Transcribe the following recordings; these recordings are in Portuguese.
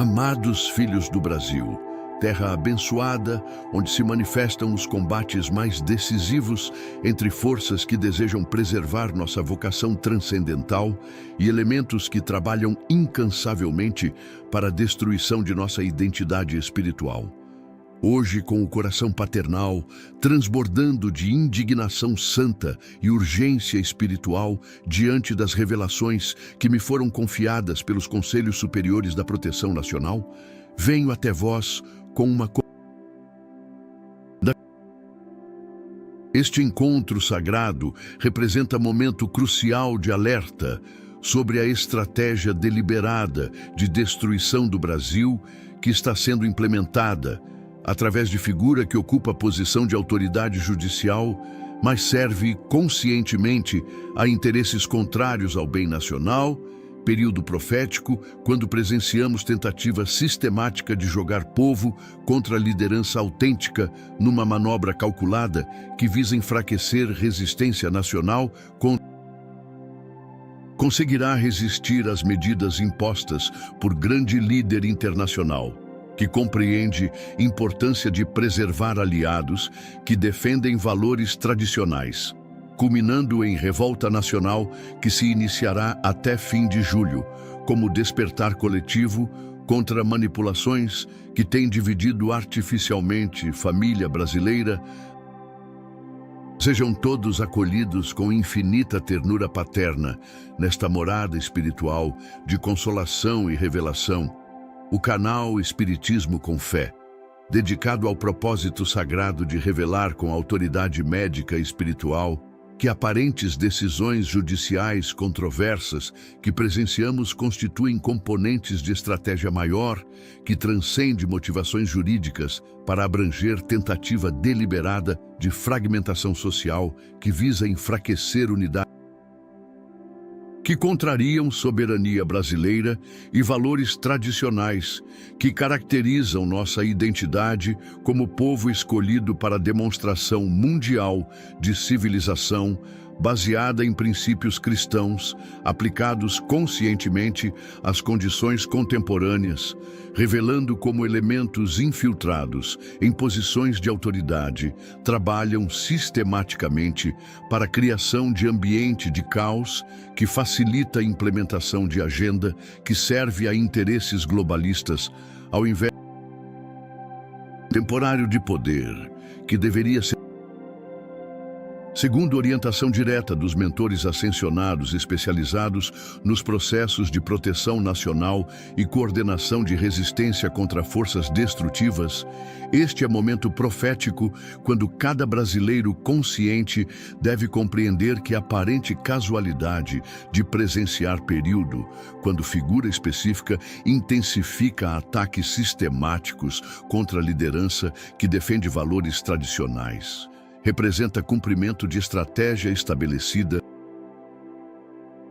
Amados filhos do Brasil, terra abençoada, onde se manifestam os combates mais decisivos entre forças que desejam preservar nossa vocação transcendental e elementos que trabalham incansavelmente para a destruição de nossa identidade espiritual. Hoje, com o coração paternal, transbordando de indignação santa e urgência espiritual diante das revelações que me foram confiadas pelos Conselhos Superiores da Proteção Nacional, venho até vós com uma... Este encontro sagrado representa momento crucial de alerta sobre a estratégia deliberada de destruição do Brasil que está sendo implementada através de figura que ocupa a posição de autoridade judicial, mas serve conscientemente a interesses contrários ao bem nacional, período profético, quando presenciamos tentativa sistemática de jogar povo contra a liderança autêntica numa manobra calculada que visa enfraquecer resistência nacional conseguirá resistir às medidas impostas por grande líder internacional, que compreende a importância de preservar aliados que defendem valores tradicionais, culminando em revolta nacional que se iniciará até fim de julho, como despertar coletivo contra manipulações que têm dividido artificialmente família brasileira. Sejam todos acolhidos com infinita ternura paterna nesta morada espiritual de consolação e revelação, o canal Espiritismo com Fé, dedicado ao propósito sagrado de revelar com autoridade médica e espiritual que aparentes decisões judiciais controversas que presenciamos constituem componentes de estratégia maior que transcende motivações jurídicas para abranger tentativa deliberada de fragmentação social que visa enfraquecer unidade, que contrariam soberania brasileira e valores tradicionais que caracterizam nossa identidade como povo escolhido para a demonstração mundial de civilização baseada em princípios cristãos, aplicados conscientemente às condições contemporâneas, revelando como elementos infiltrados em posições de autoridade, trabalham sistematicamente para a criação de ambiente de caos que facilita a implementação de agenda que serve a interesses globalistas, ao invés temporário de poder, que deveria ser segundo orientação direta dos mentores ascensionados especializados nos processos de proteção nacional e coordenação de resistência contra forças destrutivas. Este é momento profético quando cada brasileiro consciente deve compreender que a aparente casualidade de presenciar período, quando figura específica intensifica ataques sistemáticos contra a liderança que defende valores tradicionais, representa cumprimento de estratégia estabelecida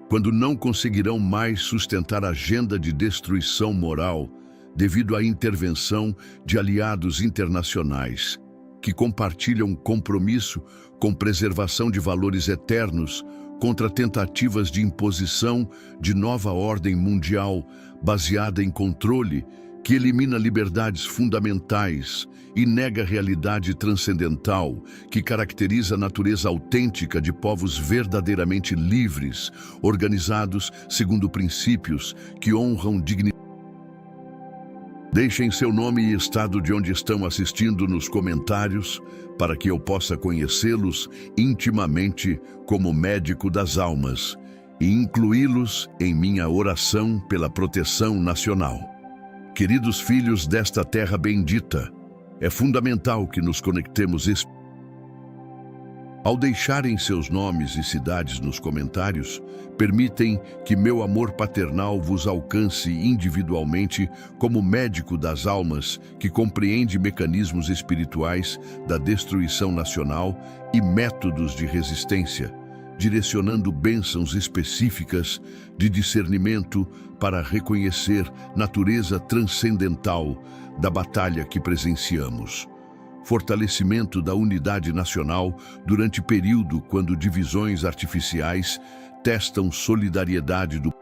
quando não conseguirão mais sustentar a agenda de destruição moral devido à intervenção de aliados internacionais que compartilham compromisso com preservação de valores eternos contra tentativas de imposição de nova ordem mundial baseada em controle que elimina liberdades fundamentais e nega a realidade transcendental que caracteriza a natureza autêntica de povos verdadeiramente livres, organizados segundo princípios que honram dignidade. Deixem seu nome e estado de onde estão assistindo nos comentários para que eu possa conhecê-los intimamente como médico das almas e incluí-los em minha oração pela proteção nacional. Queridos filhos desta terra bendita, é fundamental que nos conectemos ao deixarem seus nomes e cidades nos comentários, permitem que meu amor paternal vos alcance individualmente como médico das almas que compreende mecanismos espirituais da destruição nacional e métodos de resistência, direcionando bênçãos específicas de discernimento para reconhecer natureza transcendental da batalha que presenciamos. Fortalecimento da unidade nacional durante período quando divisões artificiais testam solidariedade do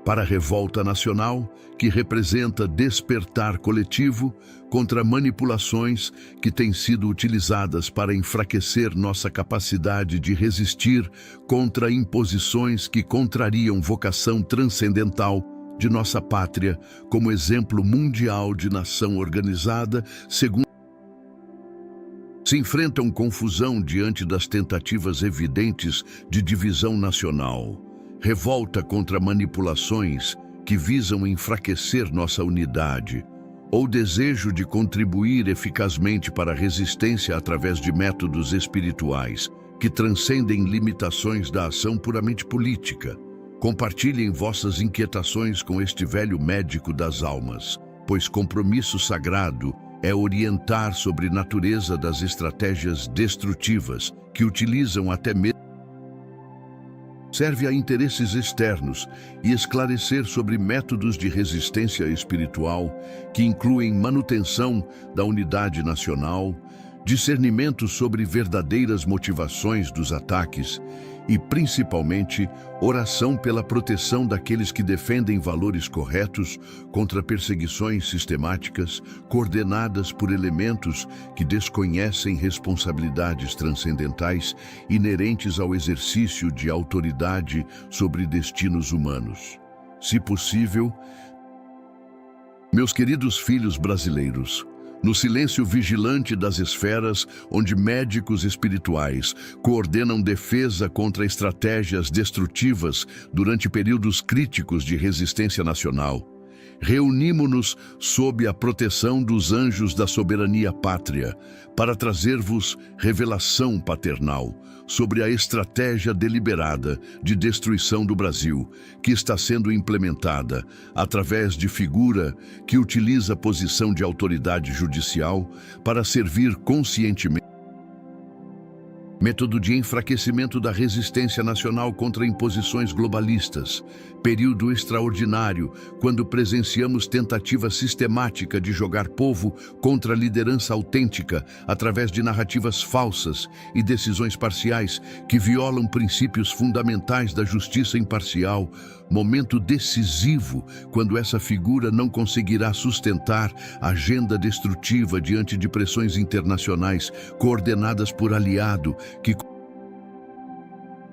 para a revolta nacional, que representa despertar coletivo contra manipulações que têm sido utilizadas para enfraquecer nossa capacidade de resistir contra imposições que contrariam vocação transcendental de nossa pátria como exemplo mundial de nação organizada, segundo se enfrentam confusão diante das tentativas evidentes de divisão nacional, revolta contra manipulações que visam enfraquecer nossa unidade, ou desejo de contribuir eficazmente para a resistência através de métodos espirituais que transcendem limitações da ação puramente política. Compartilhem vossas inquietações com este velho médico das almas, pois compromisso sagrado é orientar sobre a natureza das estratégias destrutivas que utilizam até mesmo serve a interesses externos e esclarecer sobre métodos de resistência espiritual que incluem manutenção da unidade nacional, discernimento sobre verdadeiras motivações dos ataques e, principalmente, oração pela proteção daqueles que defendem valores corretos contra perseguições sistemáticas coordenadas por elementos que desconhecem responsabilidades transcendentais inerentes ao exercício de autoridade sobre destinos humanos. Se possível, meus queridos filhos brasileiros, no silêncio vigilante das esferas, onde médicos espirituais coordenam defesa contra estratégias destrutivas durante períodos críticos de resistência nacional, reunimo-nos sob a proteção dos anjos da soberania pátria para trazer-vos revelação paternal sobre a estratégia deliberada de destruição do Brasil, que está sendo implementada através de figura que utiliza a posição de autoridade judicial para servir conscientemente método de enfraquecimento da resistência nacional contra imposições globalistas, período extraordinário quando presenciamos tentativa sistemática de jogar povo contra a liderança autêntica através de narrativas falsas e decisões parciais que violam princípios fundamentais da justiça imparcial, momento decisivo quando essa figura não conseguirá sustentar a agenda destrutiva diante de pressões internacionais coordenadas por aliado que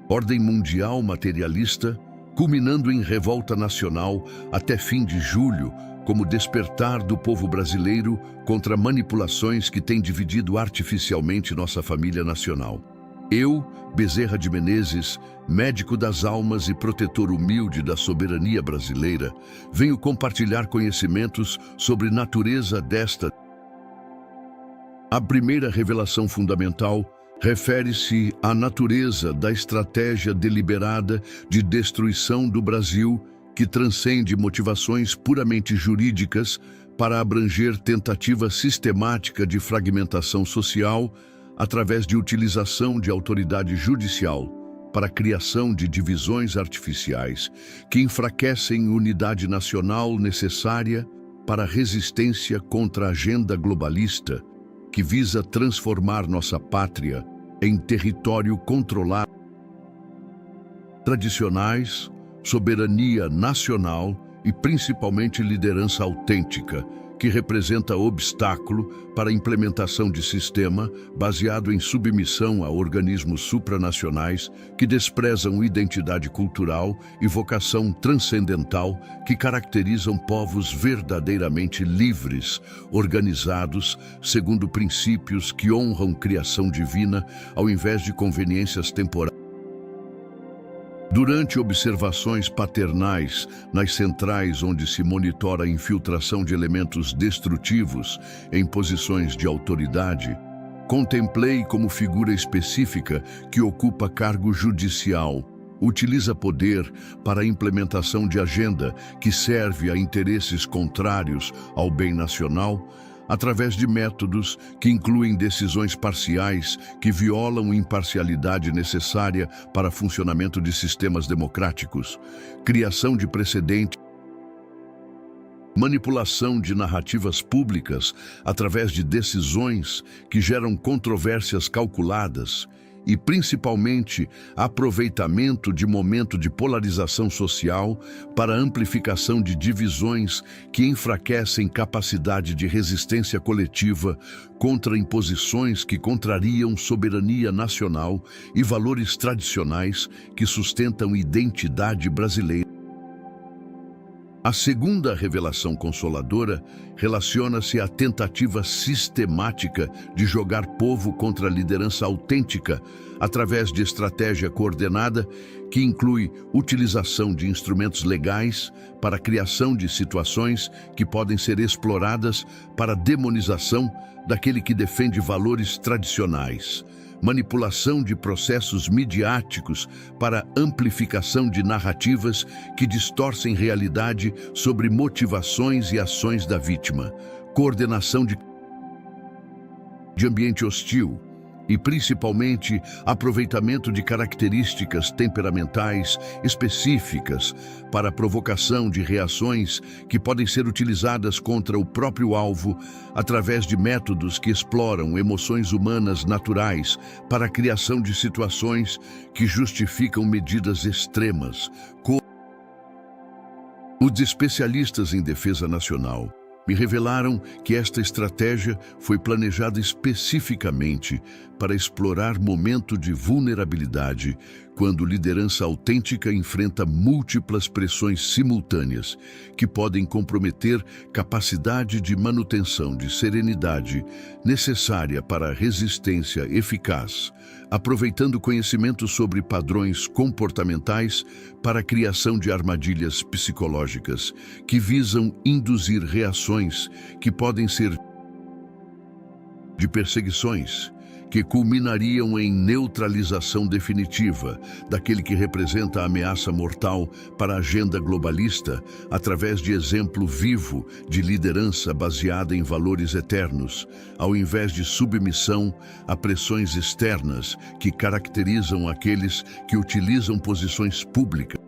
ordem mundial materialista, culminando em revolta nacional até fim de julho, como despertar do povo brasileiro contra manipulações que têm dividido artificialmente nossa família nacional. Eu, Bezerra de Menezes, médico das almas e protetor humilde da soberania brasileira, venho compartilhar conhecimentos sobre natureza desta. A primeira revelação fundamental refere-se à natureza da estratégia deliberada de destruição do Brasil que transcende motivações puramente jurídicas para abranger tentativa sistemática de fragmentação social através de utilização de autoridade judicial para a criação de divisões artificiais que enfraquecem unidade nacional necessária para a resistência contra a agenda globalista que visa transformar nossa pátria em território controlado tradicionais, soberania nacional e principalmente liderança autêntica, que representa obstáculo para a implementação de sistema baseado em submissão a organismos supranacionais que desprezam identidade cultural e vocação transcendental que caracterizam povos verdadeiramente livres, organizados segundo princípios que honram criação divina ao invés de conveniências temporárias. Durante observações paternais nas centrais onde se monitora a infiltração de elementos destrutivos em posições de autoridade, contemplei como figura específica que ocupa cargo judicial, utiliza poder para a implementação de agenda que serve a interesses contrários ao bem nacional, através de métodos que incluem decisões parciais que violam a imparcialidade necessária para funcionamento de sistemas democráticos, criação de precedentes, manipulação de narrativas públicas através de decisões que geram controvérsias calculadas e, principalmente, aproveitamento de momento de polarização social para amplificação de divisões que enfraquecem capacidade de resistência coletiva contra imposições que contrariam soberania nacional e valores tradicionais que sustentam identidade brasileira. A segunda revelação consoladora relaciona-se à tentativa sistemática de jogar povo contra a liderança autêntica através de estratégia coordenada que inclui utilização de instrumentos legais para a criação de situações que podem ser exploradas para a demonização daquele que defende valores tradicionais, manipulação de processos midiáticos para amplificação de narrativas que distorcem realidade sobre motivações e ações da vítima, coordenação de ambiente hostil e, principalmente, aproveitamento de características temperamentais específicas para a provocação de reações que podem ser utilizadas contra o próprio alvo através de métodos que exploram emoções humanas naturais para a criação de situações que justificam medidas extremas. Os especialistas em defesa nacional me revelaram que esta estratégia foi planejada especificamente para explorar momento de vulnerabilidade, quando liderança autêntica enfrenta múltiplas pressões simultâneas, que podem comprometer capacidade de manutenção de serenidade necessária para a resistência eficaz, aproveitando conhecimento sobre padrões comportamentais para a criação de armadilhas psicológicas que visam induzir reações que podem ser de perseguições, que culminariam em neutralização definitiva daquele que representa a ameaça mortal para a agenda globalista através de exemplo vivo de liderança baseada em valores eternos, ao invés de submissão a pressões externas que caracterizam aqueles que utilizam posições públicas.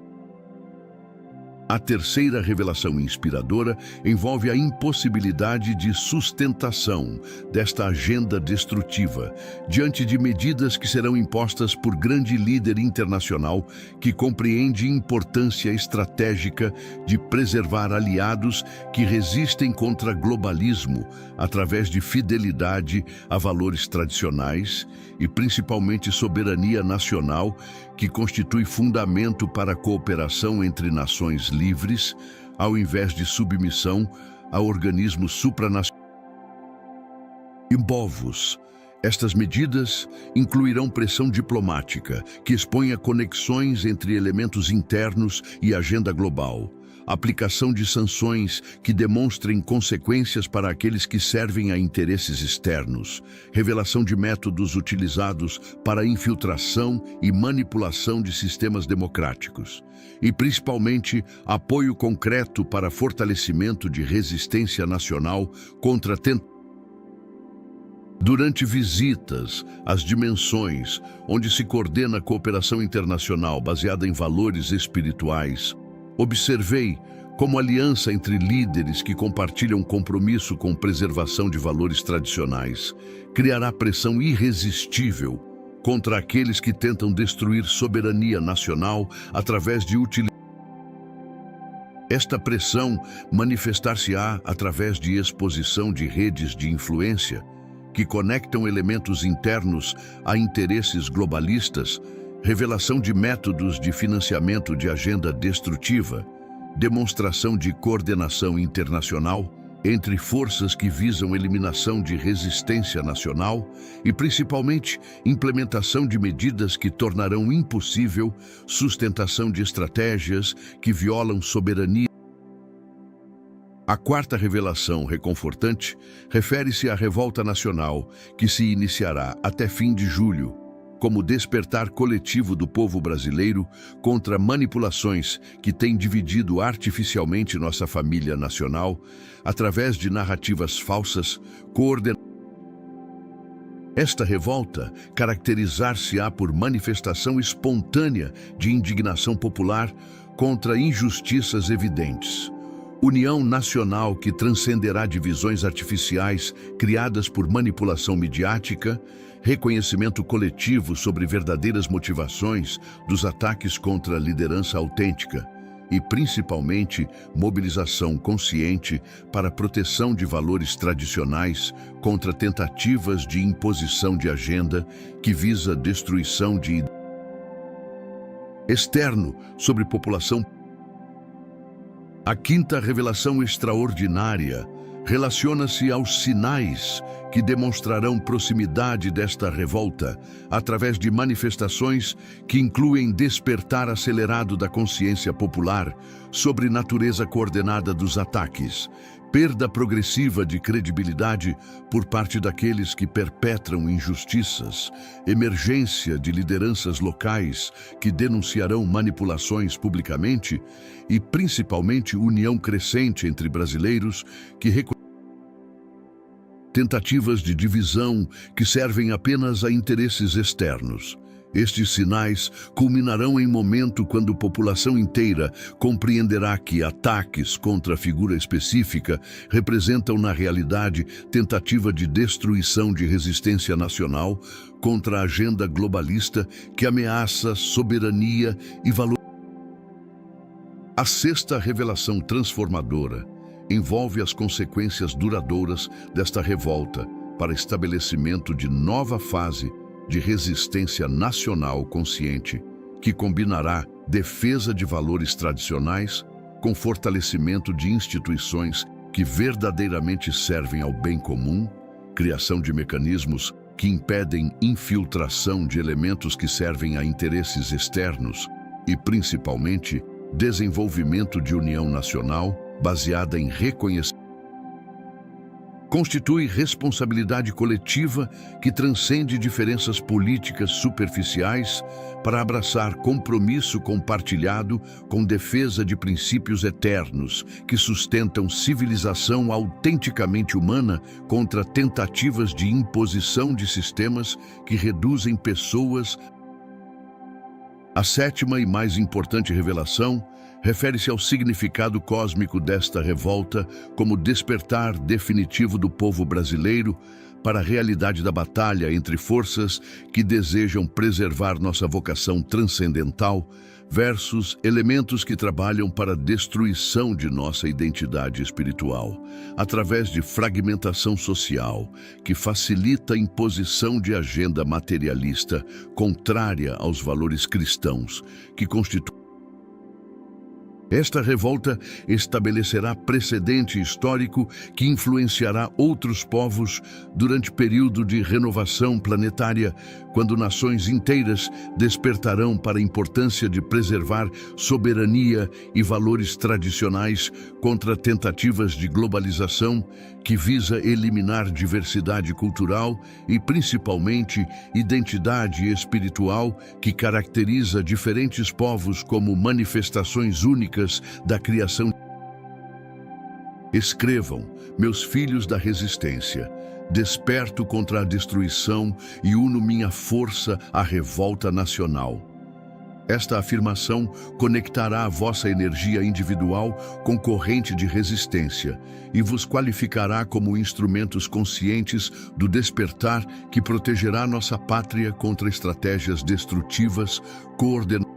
A terceira revelação inspiradora envolve a impossibilidade de sustentação desta agenda destrutiva diante de medidas que serão impostas por grande líder internacional que compreende importância estratégica de preservar aliados que resistem contra globalismo através de fidelidade a valores tradicionais e principalmente soberania nacional, que constitui fundamento para a cooperação entre nações livres, ao invés de submissão a organismos supranacionais. Estas medidas incluirão pressão diplomática, que exponha conexões entre elementos internos e agenda global, aplicação de sanções que demonstrem consequências para aqueles que servem a interesses externos, revelação de métodos utilizados para infiltração e manipulação de sistemas democráticos, e principalmente apoio concreto para fortalecimento de resistência nacional contra Durante visitas às dimensões onde se coordena a cooperação internacional baseada em valores espirituais, observei como a aliança entre líderes que compartilham compromisso com preservação de valores tradicionais criará pressão irresistível contra aqueles que tentam destruir soberania nacional através de Esta pressão manifestar-se-á através de exposição de redes de influência que conectam elementos internos a interesses globalistas, revelação de métodos de financiamento de agenda destrutiva, demonstração de coordenação internacional entre forças que visam eliminação de resistência nacional e, principalmente, implementação de medidas que tornarão impossível sustentação de estratégias que violam soberania. A quarta revelação reconfortante refere-se à revolta nacional, que se iniciará até fim de julho, como despertar coletivo do povo brasileiro contra manipulações que têm dividido artificialmente nossa família nacional através de narrativas falsas coordenadas. Esta revolta caracterizar-se-á por manifestação espontânea de indignação popular contra injustiças evidentes, União nacional que transcenderá divisões artificiais criadas por manipulação midiática, reconhecimento coletivo sobre verdadeiras motivações dos ataques contra a liderança autêntica e, principalmente, mobilização consciente para a proteção de valores tradicionais contra tentativas de imposição de agenda que visa a destruição de externo sobre população. A quinta revelação extraordinária relaciona-se aos sinais que demonstrarão proximidade desta revolta através de manifestações que incluem despertar acelerado da consciência popular sobre natureza coordenada dos ataques, perda progressiva de credibilidade por parte daqueles que perpetram injustiças, emergência de lideranças locais que denunciarão manipulações publicamente e, principalmente, união crescente entre brasileiros que tentativas de divisão que servem apenas a interesses externos. Estes sinais culminarão em momento quando a população inteira compreenderá que ataques contra a figura específica representam, na realidade, tentativa de destruição de resistência nacional contra a agenda globalista que ameaça soberania e valor. A sexta revelação transformadora envolve as consequências duradouras desta revolta para estabelecimento de nova fase de resistência nacional consciente, que combinará defesa de valores tradicionais com fortalecimento de instituições que verdadeiramente servem ao bem comum, criação de mecanismos que impedem infiltração de elementos que servem a interesses externos e, principalmente, desenvolvimento de união nacional baseada em reconhecimento. Constitui responsabilidade coletiva que transcende diferenças políticas superficiais para abraçar compromisso compartilhado com defesa de princípios eternos que sustentam civilização autenticamente humana contra tentativas de imposição de sistemas que reduzem pessoas. A sétima e mais importante revelação refere-se ao significado cósmico desta revolta como despertar definitivo do povo brasileiro para a realidade da batalha entre forças que desejam preservar nossa vocação transcendental versus elementos que trabalham para a destruição de nossa identidade espiritual, através de fragmentação social que facilita a imposição de agenda materialista contrária aos valores cristãos, que constituem. Esta revolta estabelecerá precedente histórico que influenciará outros povos durante período de renovação planetária, quando nações inteiras despertarão para a importância de preservar soberania e valores tradicionais contra tentativas de globalização que visa eliminar diversidade cultural e, principalmente, identidade espiritual que caracteriza diferentes povos como manifestações únicas da criação. Escrevam, meus filhos da resistência, desperto contra a destruição e uno minha força à revolta nacional. Esta afirmação conectará a vossa energia individual com corrente de resistência e vos qualificará como instrumentos conscientes do despertar que protegerá nossa pátria contra estratégias destrutivas coordenadas.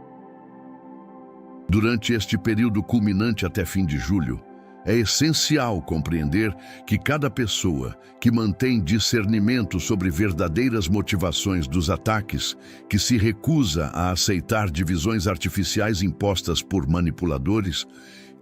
Durante este período culminante até fim de julho, é essencial compreender que cada pessoa que mantém discernimento sobre verdadeiras motivações dos ataques, que se recusa a aceitar divisões artificiais impostas por manipuladores,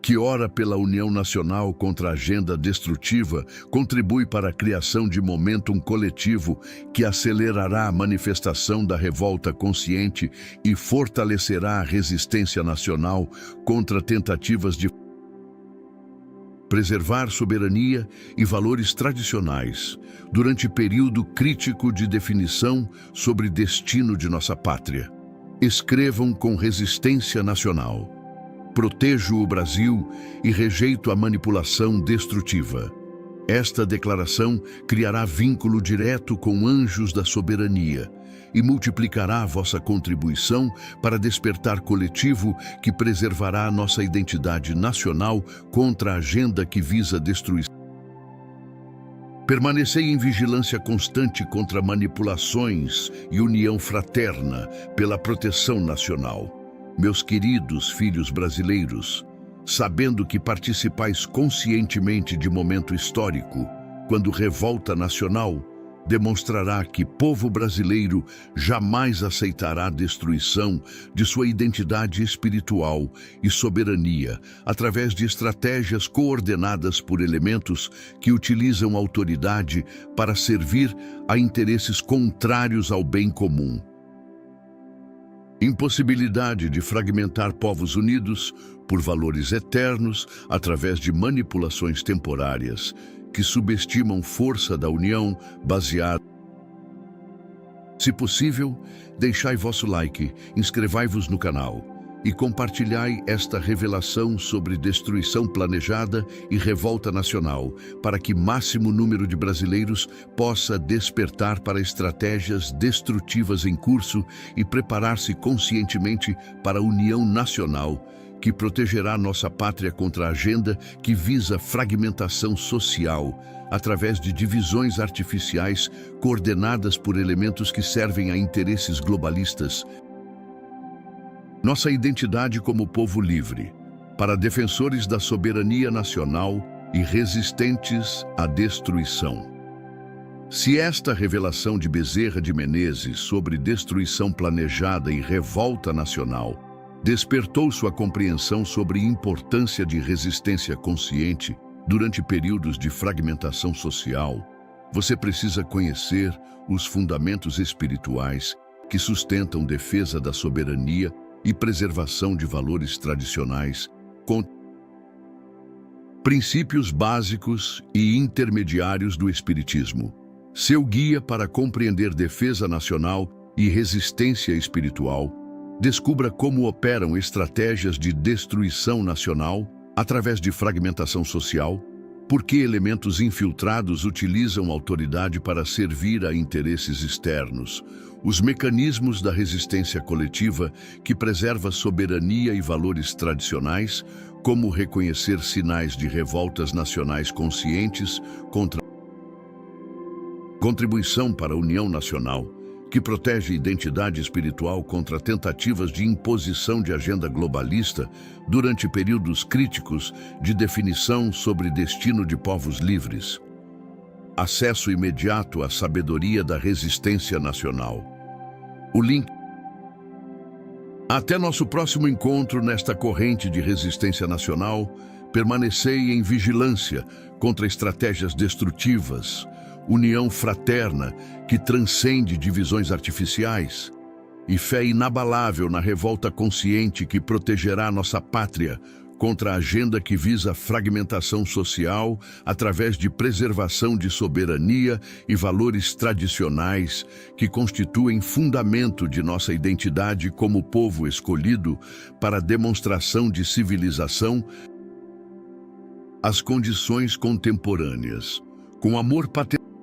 que ora pela união nacional contra a agenda destrutiva, contribui para a criação de momentum coletivo que acelerará a manifestação da revolta consciente e fortalecerá a resistência nacional contra tentativas de preservar soberania e valores tradicionais durante período crítico de definição sobre destino de nossa pátria. Escrevam com resistência nacional. Protejo o Brasil e rejeito a manipulação destrutiva. Esta declaração criará vínculo direto com anjos da soberania, e multiplicará a vossa contribuição para despertar coletivo que preservará a nossa identidade nacional contra a agenda que visa destruição. Permanecei em vigilância constante contra manipulações e união fraterna pela proteção nacional. Meus queridos filhos brasileiros, sabendo que participais conscientemente de momento histórico, quando revolta nacional demonstrará que povo brasileiro jamais aceitará a destruição de sua identidade espiritual e soberania através de estratégias coordenadas por elementos que utilizam autoridade para servir a interesses contrários ao bem comum. Impossibilidade de fragmentar povos unidos por valores eternos através de manipulações temporárias que subestimam força da união baseada. Se possível, deixai vosso like, inscrevai-vos no canal e compartilhai esta revelação sobre destruição planejada e revolta nacional, para que máximo número de brasileiros possa despertar para estratégias destrutivas em curso e preparar-se conscientemente para a união nacional, que protegerá nossa pátria contra a agenda que visa fragmentação social através de divisões artificiais coordenadas por elementos que servem a interesses globalistas. Nossa identidade como povo livre, para defensores da soberania nacional e resistentes à destruição. Se esta revelação de Bezerra de Menezes sobre destruição planejada e revolta nacional despertou sua compreensão sobre a importância de resistência consciente durante períodos de fragmentação social, você precisa conhecer os fundamentos espirituais que sustentam defesa da soberania e preservação de valores tradicionais, com princípios básicos e intermediários do Espiritismo. Seu guia para compreender defesa nacional e resistência espiritual. Descubra como operam estratégias de destruição nacional através de fragmentação social, por que elementos infiltrados utilizam autoridade para servir a interesses externos, os mecanismos da resistência coletiva que preserva soberania e valores tradicionais, como reconhecer sinais de revoltas nacionais conscientes contra contribuição para a união nacional, que protege a identidade espiritual contra tentativas de imposição de agenda globalista durante períodos críticos de definição sobre destino de povos livres. Acesso imediato à sabedoria da resistência nacional. O link. Até nosso próximo encontro nesta corrente de resistência nacional, permanecei em vigilância contra estratégias destrutivas, união fraterna que transcende divisões artificiais e fé inabalável na revolta consciente que protegerá nossa pátria contra a agenda que visa a fragmentação social através de preservação de soberania e valores tradicionais que constituem fundamento de nossa identidade como povo escolhido para a demonstração de civilização. As condições contemporâneas, com amor paternal.